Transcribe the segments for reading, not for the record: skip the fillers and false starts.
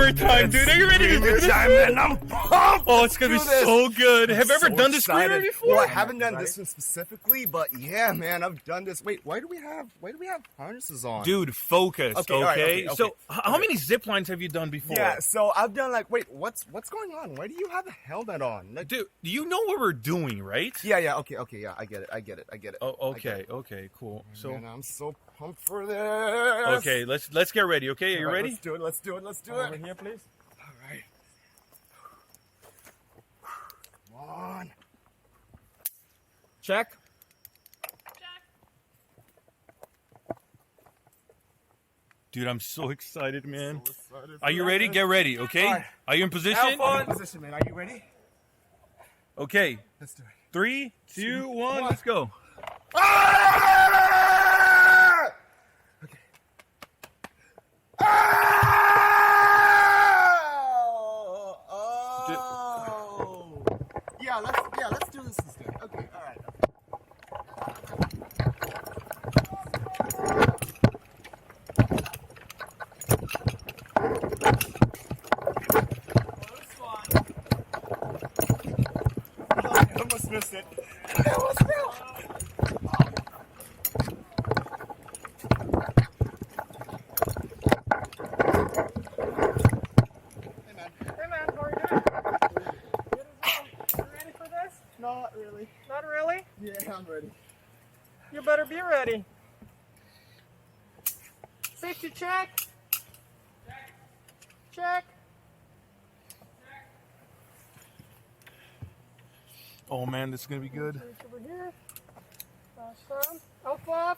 hammer time, dude. Are you ready to do this? And I'm pumped. Oh, it's gonna be so good. Have you ever done this screener before? Well, I haven't done this one specifically, but yeah, man, I've done this. Wait, why do we have harnesses on? Dude, focus. Okay. All right, okay. So, how many zip lines have you done before? Yeah, so I've done like, wait, what's going on? Why do you have a helmet on? Like, Dude, you know what we're doing, right? yeah, okay, yeah, I get it. Oh, okay, cool. So, man, I'm so pumped for this. okay, let's get ready. Okay, are you ready? Let's do it. Over here, please. All right. Come on. Check. Dude, I'm so excited, man. Are you ready? Get ready, okay? Right. Are you in position? Have fun. Position, man. Are you ready? Okay. Let's do it. 3, 2, 1, let's go. Ah! Okay. Oh! Yeah, let's do this instead. Okay, all right. I almost missed it. I almost fell. Hey man, how are you doing? You ready for this? Not really. Not really? Yeah, I'm ready. You better be ready. Safety check. Check. Oh man, this is gonna be good. Reach over here. Awesome. Out flap.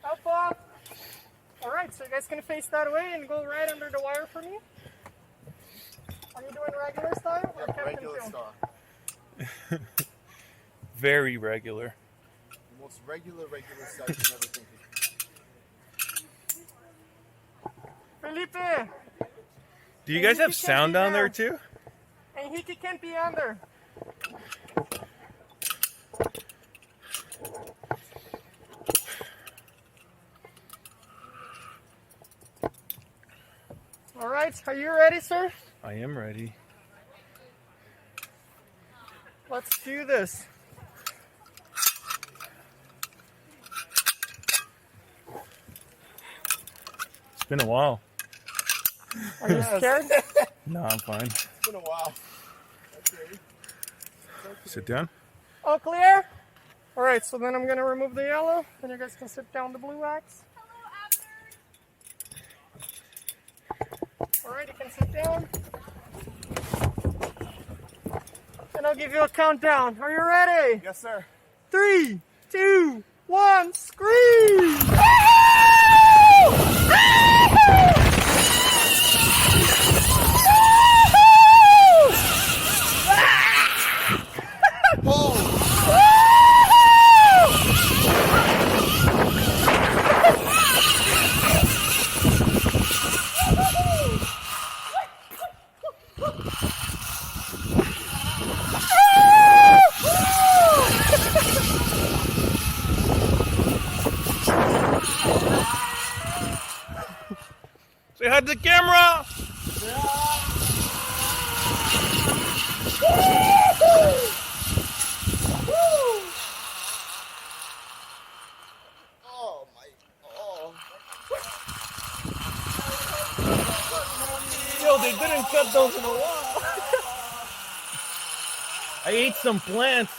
Out flap. All right, so you guys gonna face that way and go right under the wire for me. Are you doing regular style or Captain Regular Film? star. Very regular. The most regular size you never think of. Felipe, Do you guys have sound down there too? and Hiki can't be under. All right, are you ready, sir? I am ready. Let's do this. It's been a while. Are you scared? No, I'm fine. It's been a while. Okay. Sit down. All clear? All right, so then I'm gonna remove the yellow, then you guys can sit down the blue wax. All right, you can sit down. And I'll give you a countdown. Are you ready? Yes, sir. 3, 2, 1, scream! Say hi to the camera. Oh my. Oh. Yo, they didn't cut those in a while. I ate some plants.